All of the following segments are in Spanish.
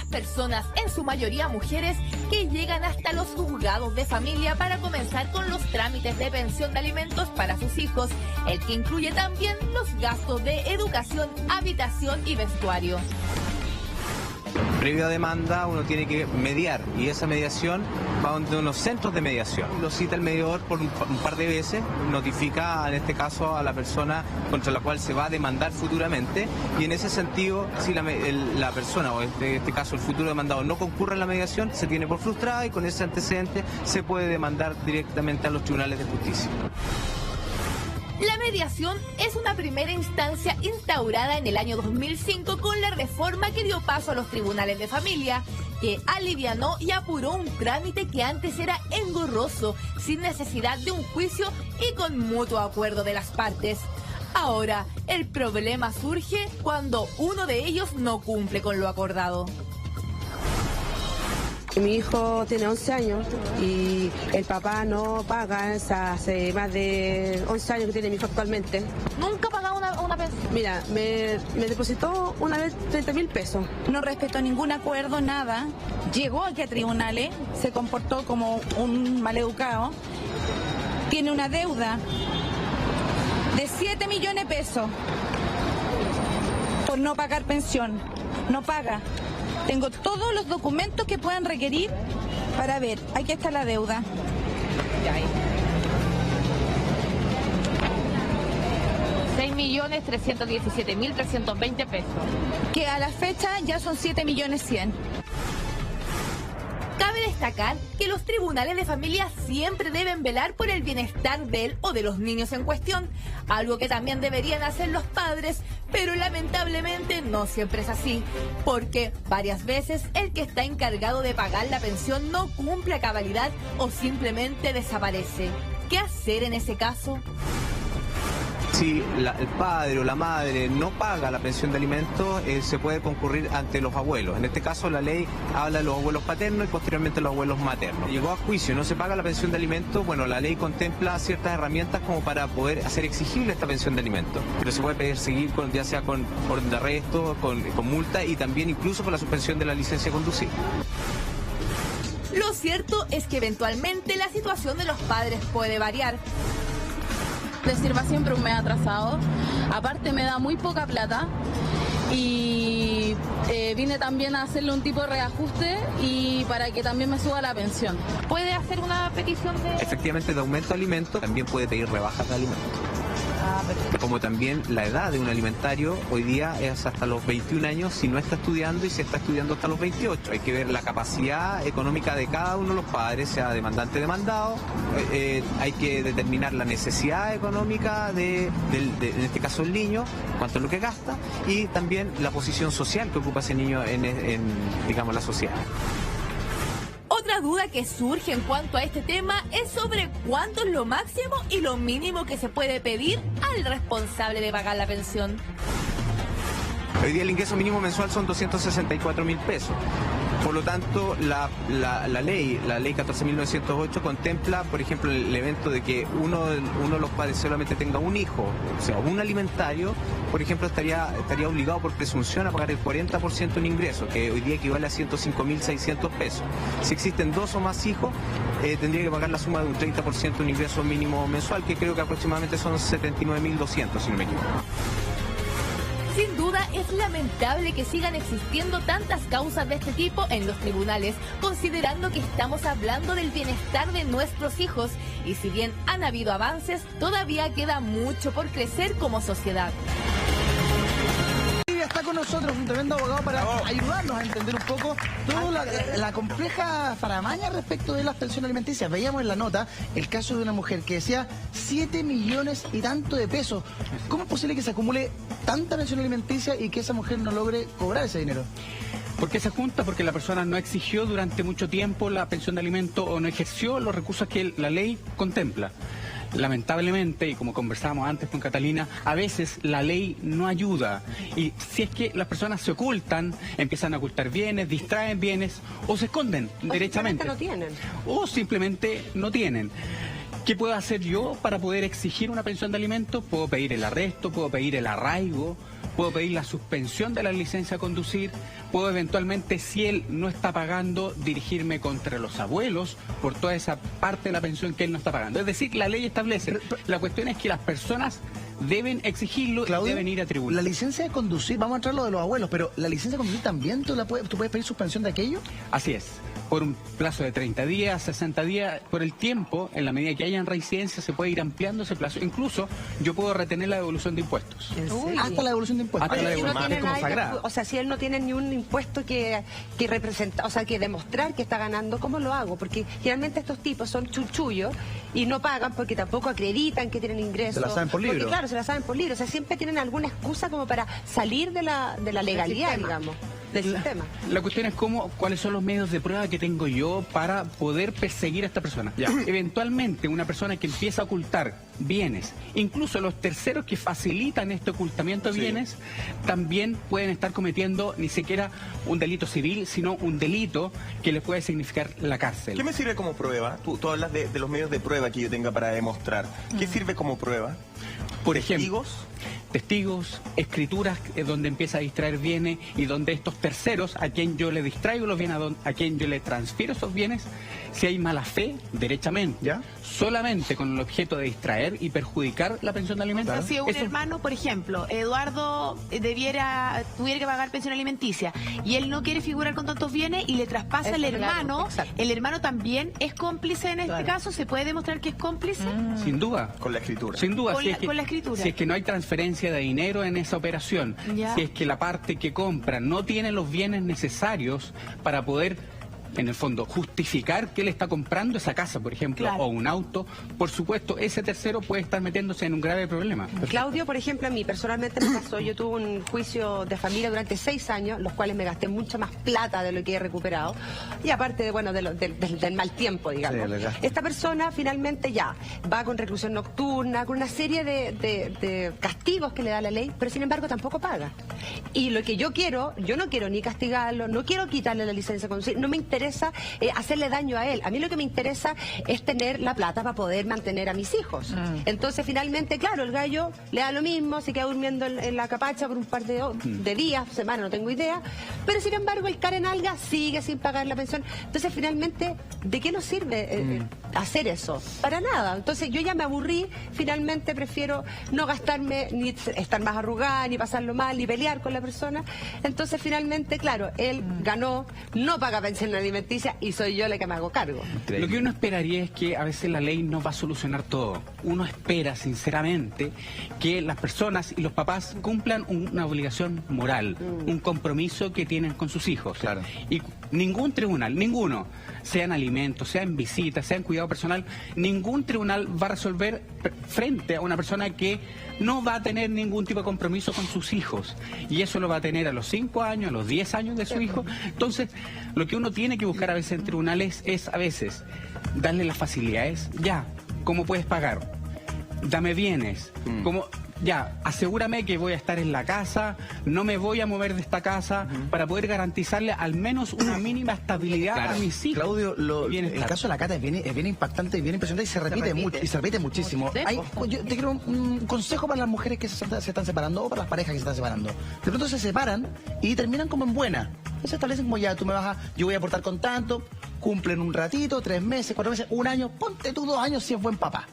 personas, en su mayoría mujeres, que llegan hasta los juzgados de familia para comenzar con los trámites de pensión de alimentos para sus hijos, el que incluye también los gastos de educación, habitación y vestuario. Previo a demanda uno tiene que mediar y esa mediación va donde unos centros de mediación. Lo cita el mediador por un par de veces, notifica en este caso a la persona contra la cual se va a demandar futuramente y en ese sentido si la persona o en este caso el futuro demandado no concurre en la mediación se tiene por frustrada y con ese antecedente se puede demandar directamente a los tribunales de justicia. La mediación es una primera instancia instaurada en el año 2005 con la reforma que dio paso a los tribunales de familia, que alivianó y apuró un trámite que antes era engorroso, sin necesidad de un juicio y con mutuo acuerdo de las partes. Ahora, el problema surge cuando uno de ellos no cumple con lo acordado. Mi hijo tiene 11 años y el papá no paga, hace más de 11 años que tiene mi hijo actualmente. ¿Nunca ha pagado una pensión? Mira, me depositó una vez 30.000 pesos. No respetó ningún acuerdo, nada. Llegó aquí a tribunales, se comportó como un maleducado. Tiene una deuda de 7 millones de pesos por no pagar pensión. No paga. Tengo todos los documentos que puedan requerir para ver. Aquí está la deuda. 6.317.320 pesos. Que a la fecha ya son 7.100.000. Cabe destacar que los tribunales de familia siempre deben velar por el bienestar de él o de los niños en cuestión, algo que también deberían hacer los padres, pero lamentablemente no siempre es así, porque varias veces el que está encargado de pagar la pensión no cumple a cabalidad o simplemente desaparece. ¿Qué hacer en ese caso? Si el padre o la madre no paga la pensión de alimentos, se puede concurrir ante los abuelos. En este caso la ley habla de los abuelos paternos y posteriormente los abuelos maternos. Llegó a juicio, no se paga la pensión de alimentos, bueno, la ley contempla ciertas herramientas como para poder hacer exigible esta pensión de alimentos. Pero se puede perseguir ya sea con orden de arresto, con multa y también incluso con la suspensión de la licencia de conducir. Lo cierto es que eventualmente la situación de los padres puede variar. Le sirva siempre un mes atrasado, aparte me da muy poca plata y vine también a hacerle un tipo de reajuste y para que también me suba la pensión. ¿Puede hacer una petición de...? Efectivamente, de aumento de alimentos, también puede pedir rebajas de alimentos. Como también la edad de un alimentario hoy día es hasta los 21 años si no está estudiando y si está estudiando hasta los 28. Hay que ver la capacidad económica de cada uno de los padres, sea demandante o demandado. Hay que determinar la necesidad económica en este caso el niño, cuánto es lo que gasta y también la posición social que ocupa ese niño en digamos, la sociedad. Otra duda que surge en cuanto a este tema es sobre cuánto es lo máximo y lo mínimo que se puede pedir al responsable de pagar la pensión. Hoy día el ingreso mínimo mensual son 264.000 pesos. Por lo tanto, la ley 14.908 contempla, por ejemplo, el evento de que uno de los padres solamente tenga un hijo, o sea, un alimentario, por ejemplo, estaría obligado por presunción a pagar el 40% en ingresos, que hoy día equivale a 105.600 pesos. Si existen dos o más hijos, tendría que pagar la suma de un 30% en ingreso mínimo mensual, que creo que aproximadamente son 79.200, si no me equivoco. Sin duda es lamentable que sigan existiendo tantas causas de este tipo en los tribunales, considerando que estamos hablando del bienestar de nuestros hijos y si bien han habido avances, todavía queda mucho por crecer como sociedad. Está con nosotros un tremendo abogado para ayudarnos a entender un poco toda la compleja faramaña respecto de las pensiones alimenticias. Veíamos en la nota el caso de una mujer que decía 7 millones y tanto de pesos. ¿Cómo es posible que se acumule tanta pensión alimenticia y que esa mujer no logre cobrar ese dinero? ¿Por qué se junta? Porque la persona no exigió durante mucho tiempo la pensión de alimento o no ejerció los recursos que la ley contempla. Lamentablemente, y como conversábamos antes con Catalina, a veces la ley no ayuda y si es que las personas se ocultan, empiezan a ocultar bienes, distraen bienes o se esconden derechamente. O simplemente no tienen. ¿Qué puedo hacer yo para poder exigir una pensión de alimentos? Puedo pedir el arresto, puedo pedir el arraigo, puedo pedir la suspensión de la licencia a conducir, puedo eventualmente, si él no está pagando, dirigirme contra los abuelos por toda esa parte de la pensión que él no está pagando. Es decir, la ley establece, la cuestión es que las personas deben exigirlo, Claudio, y deben ir a tribunal. La licencia de conducir, vamos a entrar lo de los abuelos, pero la licencia de conducir también, ¿tú puedes pedir suspensión de aquello? Así es, por un plazo de 30 días, 60 días, por el tiempo, en la medida que hayan reincidencia, se puede ir ampliando ese plazo. Incluso yo puedo retener la devolución de impuestos. Hasta la devolución de impuestos. Hasta la Si no devolución. tiene Es como nada, sagrado. o sea, si él no tiene ni un impuesto que representa, o sea, que demostrar que está ganando, ¿cómo lo hago? Porque generalmente estos tipos son chuchullos y no pagan porque tampoco acreditan que tienen ingresos. Se la saben por libro. Porque, claro, se la saben por libro. O sea, siempre tienen alguna excusa como para salir de la legalidad, digamos, del sistema. La cuestión es cuáles son los medios de prueba que tengo yo para poder perseguir a esta persona. Eventualmente, una persona que empieza a ocultar bienes, incluso los terceros que facilitan este ocultamiento de bienes, también pueden estar cometiendo ni siquiera un delito civil, sino un delito que les puede significar la cárcel. ¿Qué me sirve como prueba? Tú hablas de los medios de prueba que yo tenga para demostrar. ¿Qué sirve como prueba? Por ejemplo, ¿Testigos? escrituras donde empieza a distraer bienes y donde estos terceros, a quien yo le distraigo los bienes, a quien yo le transfiero esos bienes, si hay mala fe, derechamente, solamente con el objeto de distraer y perjudicar la pensión de alimentos. Si un hermano, por ejemplo, Eduardo tuviera que pagar pensión alimenticia y él no quiere figurar con tantos bienes y le traspasa al hermano, el hermano también es cómplice en este caso, ¿se puede demostrar que es cómplice? Sin duda. Con la escritura. Sin duda. Con la escritura. Si es que no hay transferencia de dinero en esa operación, si es que la parte que compra no tiene los bienes necesarios para poder, en el fondo, justificar que él está comprando esa casa, por ejemplo, o un auto, por supuesto, ese tercero puede estar metiéndose en un grave problema. Claudio, por ejemplo, a mí personalmente me pasó, yo tuve un juicio de familia durante 6 años, los cuales me gasté mucha más plata de lo que he recuperado, y aparte, bueno, del mal tiempo, digamos. Esta persona finalmente ya va con reclusión nocturna, con una serie de castigos que le da la ley, pero sin embargo tampoco paga. Y lo que yo no quiero ni castigarlo, no quiero quitarle la licencia de conducir, no me interesa hacerle daño a él. A mí lo que me interesa es tener la plata para poder mantener a mis hijos. Entonces, finalmente, claro, el gallo le da lo mismo, se queda durmiendo en la capacha por un par de días, semanas, no tengo idea, pero sin embargo el Karen Alga sigue sin pagar la pensión. Entonces, finalmente, ¿de qué nos sirve hacer eso? Para nada. Entonces, yo ya me aburrí, finalmente prefiero no gastarme, ni estar más arrugada, ni pasarlo mal, ni pelear con la persona. Entonces, finalmente, claro, él ganó, no paga pensión alimenticia y soy yo la que me hago cargo. Lo que uno esperaría es que a veces la ley no va a solucionar todo. Uno espera, sinceramente, que las personas y los papás cumplan una obligación moral, un compromiso que tienen con sus hijos. Y ningún tribunal, ninguno, sea en alimentos, sea en visitas, sea en cuidado personal, ningún tribunal va a resolver frente a una persona que no va a tener ningún tipo de compromiso con sus hijos. Y eso lo va a tener a los 5 años, a los 10 años de su hijo. Entonces, lo que uno tiene que buscar a veces en tribunales es, a veces, darle las facilidades. Ya, ¿cómo puedes pagar? Dame bienes. ¿Cómo? Ya, asegúrame que voy a estar en la casa, no me voy a mover de esta casa, para poder garantizarle al menos una mínima estabilidad a mis hijos. Claudio, el caso de la Cata es bien impactante y bien impresionante y se repite mucho, y se repite muchísimo. Yo te quiero un consejo para las mujeres que se están separando o para las parejas que se están separando. De pronto se separan y terminan como en buena. Se establecen como ya, yo voy a aportar con tanto, cumplen un ratito, 3 meses, 4 meses, 1 año, ponte tú 2 años si es buen papá.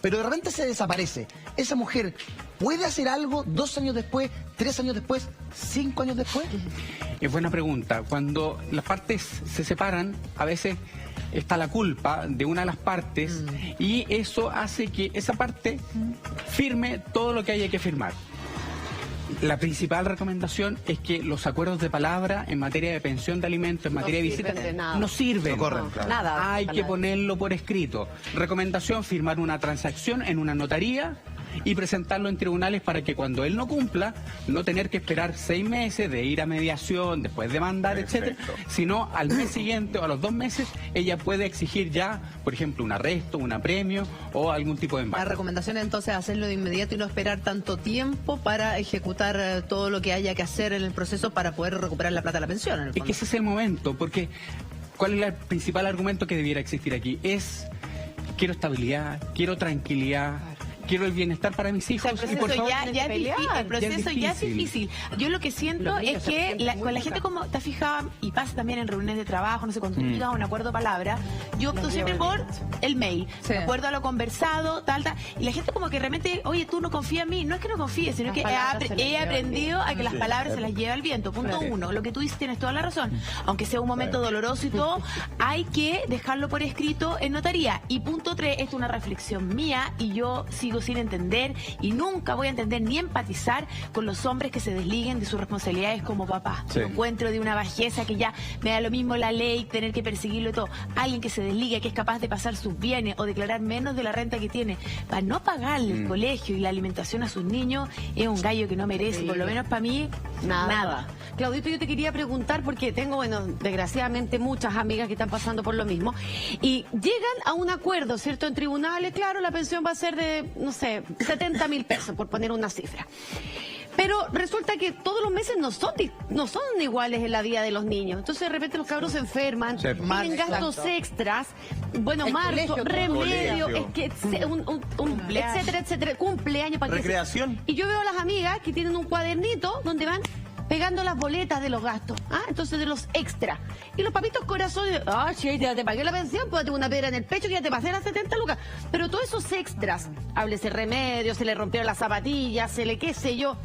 Pero de repente se desaparece. Esa mujer puede hacer algo 2 años después, 3 años después, 5 años después. Es buena pregunta. Cuando las partes se separan, a veces está la culpa de una de las partes y eso hace que esa parte firme todo lo que haya que firmar. La principal recomendación es que los acuerdos de palabra en materia de pensión de alimentos, en materia de visita, no sirven. No corren, nada. Hay que ponerlo por escrito. Recomendación, firmar una transacción en una notaría y presentarlo en tribunales para que cuando él no cumpla, no tener que esperar 6 meses de ir a mediación, después demandar, etcétera, sino al mes siguiente o a los 2 meses, ella puede exigir ya, por ejemplo, un arresto, un apremio o algún tipo de embargo. La recomendación entonces es hacerlo de inmediato y no esperar tanto tiempo para ejecutar todo lo que haya que hacer en el proceso para poder recuperar la plata de la pensión. En el Es fondo. que ese es el momento, porque ¿cuál es el principal argumento que debiera existir aquí? Quiero estabilidad, quiero tranquilidad, quiero el bienestar para mis hijos. O sea, y por favor, el proceso ya es difícil. Yo lo que siento es que con la gente, como te has fijado, y pasa también en reuniones de trabajo, no sé, cuando tú llegas a un acuerdo de palabra, yo opto siempre por el mail, de acuerdo a lo conversado, tal, y la gente como que realmente, oye, tú no confías en mí. No es que no confíe, sino que he aprendido a que las palabras se las lleva el viento. Punto uno, lo que tú dices tienes toda la razón. Aunque sea un momento doloroso y todo, hay que dejarlo por escrito en notaría. Y punto 3, esto es una reflexión mía y yo sigo sin entender y nunca voy a entender ni empatizar con los hombres que se desliguen de sus responsabilidades como papá. Lo encuentro de una bajeza que ya me da lo mismo la ley, tener que perseguirlo y todo. Alguien que se desligue, que es capaz de pasar sus bienes o declarar menos de la renta que tiene para no pagarle el colegio y la alimentación a sus niños, es un gallo que no merece, por lo menos para mí, nada. Claudito, yo te quería preguntar, porque tengo, bueno, desgraciadamente muchas amigas que están pasando por lo mismo, y llegan a un acuerdo, ¿cierto? En tribunales, claro, la pensión va a ser de, no sé, 70.000 pesos, por poner una cifra. Pero resulta que todos los meses no son iguales en la vida de los niños. Entonces de repente los cabros se enferman, tienen gastos extras, bueno, marzo, remedio, es que etcétera, etcétera, cumpleaños, para recreación. Y yo veo a las amigas que tienen un cuadernito donde van pegando las boletas de los gastos, entonces de los extras. Y los papitos corazones, che, ya te pagué la pensión, pues tengo una piedra en el pecho que ya te pasé las 70 lucas. Pero todos esos extras, háblese remedio, se le rompieron las zapatillas, se le qué sé yo,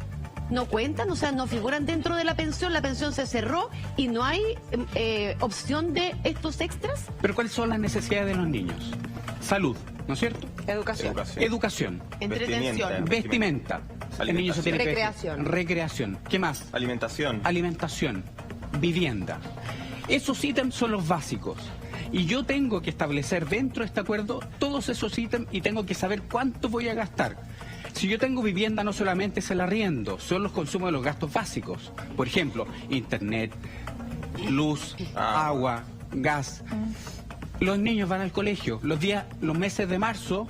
no cuentan, o sea, no figuran dentro de la pensión se cerró y no hay opción de estos extras. Pero ¿cuáles son las necesidades de los niños? Salud, ¿no es cierto? Educación. Entretención. Vestimenta. El niño se tiene Recreación. Recreación. ¿Qué más? Alimentación. Vivienda. Esos ítems son los básicos. Y yo tengo que establecer dentro de este acuerdo todos esos ítems y tengo que saber cuánto voy a gastar. Si yo tengo vivienda, no solamente es el arriendo, son los consumos de los gastos básicos. Por ejemplo, internet, luz, agua, gas. Los niños van al colegio. Los meses de marzo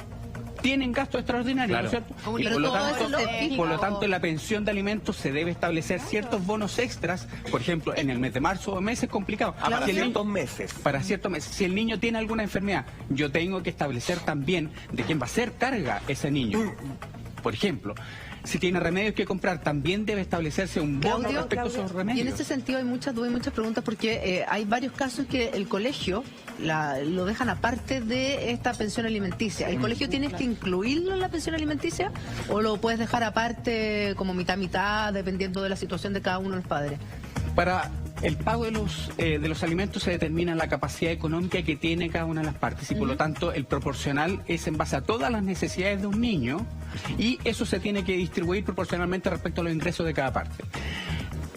tienen gastos extraordinarios, ¿no es cierto? Y por lo tanto, en la pensión de alimentos se debe establecer ciertos bonos extras, por ejemplo, en el mes de marzo o meses complicados. Para ciertos meses. Para ciertos meses. Si el niño tiene alguna enfermedad, yo tengo que establecer también de quién va a ser carga ese niño. Por ejemplo, si tiene remedios que comprar, también debe establecerse un bono respecto a esos remedios. Y en ese sentido hay muchas dudas y muchas preguntas, porque hay varios casos que el colegio lo dejan aparte de esta pensión alimenticia. ¿El colegio tienes que incluirlo en la pensión alimenticia o lo puedes dejar aparte como mitad-mitad, dependiendo de la situación de cada uno de los padres? Para el pago de los alimentos se determina la capacidad económica que tiene cada una de las partes y por lo tanto el proporcional es en base a todas las necesidades de un niño y eso se tiene que distribuir proporcionalmente respecto a los ingresos de cada parte.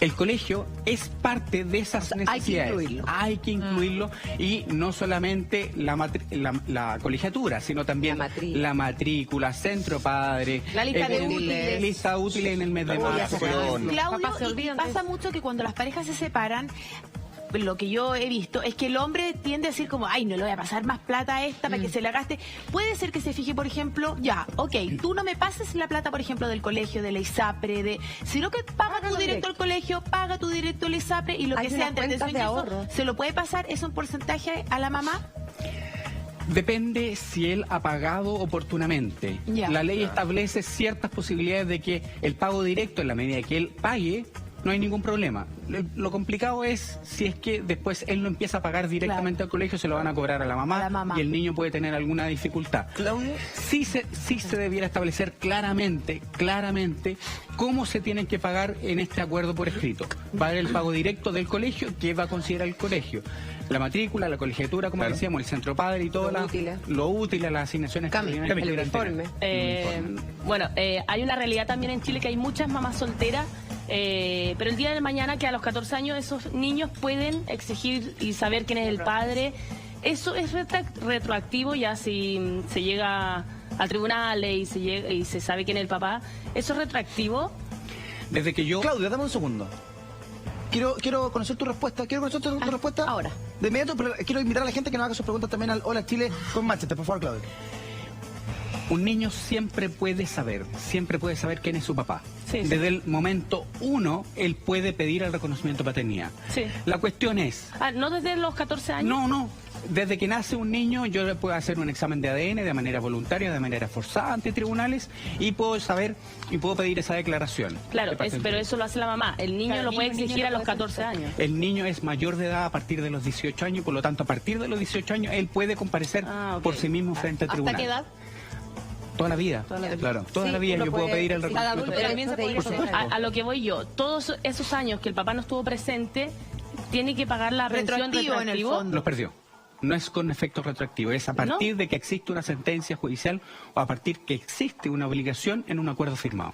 El colegio es parte de esas necesidades. Hay que incluirlo y no solamente la colegiatura, sino también la matrícula, centro padre, la lista de útiles. Lista útil en el mes de marzo. Claudio, y pasa mucho que cuando las parejas se separan, lo que yo he visto es que el hombre tiende a decir como, ay, no le voy a pasar más plata a esta para que se la gaste. Puede ser que se fije, por ejemplo, tú no me pases la plata, por ejemplo, del colegio, de la ISAPRE, sino que paga tú directo al colegio, paga tú directo al ISAPRE y lo que sea entre eso y eso, ¿se lo puede pasar? ¿Es un porcentaje a la mamá? Depende si él ha pagado oportunamente. La ley establece ciertas posibilidades de que el pago directo, en la medida que él pague, no hay ningún problema. Lo complicado es si es que después él no empieza a pagar directamente al colegio, se lo van a cobrar a la mamá y el niño puede tener alguna dificultad. Claudio, sí se debiera establecer claramente cómo se tienen que pagar en este acuerdo por escrito. Va a haber el pago directo del colegio, que va a considerar el colegio. La matrícula, la colegiatura, como decíamos, el centro padre y todo lo útil, las asignaciones. El uniforme. Bueno, hay una realidad también en Chile que hay muchas mamás solteras. Pero el día de mañana, que a los 14 años esos niños pueden exigir y saber quién es el padre. Eso es retroactivo ya si se llega a tribunales y se sabe quién es el papá. ¿Eso es retroactivo? Desde que yo... Claudia, dame un segundo. Quiero conocer tu respuesta. Quiero conocer tu respuesta ahora. De inmediato, pero quiero invitar a la gente que nos haga sus preguntas también al Hola Chile con Manchester. Por favor, Claudia. Un niño siempre puede saber quién es su papá. Desde el momento 1, él puede pedir el reconocimiento de paternidad. La cuestión es... ¿No desde los 14 años? No. Desde que nace un niño, yo le puedo hacer un examen de ADN de manera voluntaria, de manera forzada ante tribunales, y puedo saber y puedo pedir esa declaración. Claro, pero eso lo hace la mamá. El niño lo puede exigir a los 14 años. El niño es mayor de edad a partir de los 18 años, y por lo tanto, a partir de los 18 años, él puede comparecer por sí mismo frente al tribunal. ¿Hasta qué edad? Toda la vida, claro. Toda la vida yo puedo pedir el reconocimiento. A lo que voy yo, todos esos años que el papá no estuvo presente, tiene que pagar la pensión retroactivo. En el fondo. Los perdió. No es con efecto retroactivo, es a partir de que existe una sentencia judicial o a partir que existe una obligación en un acuerdo firmado.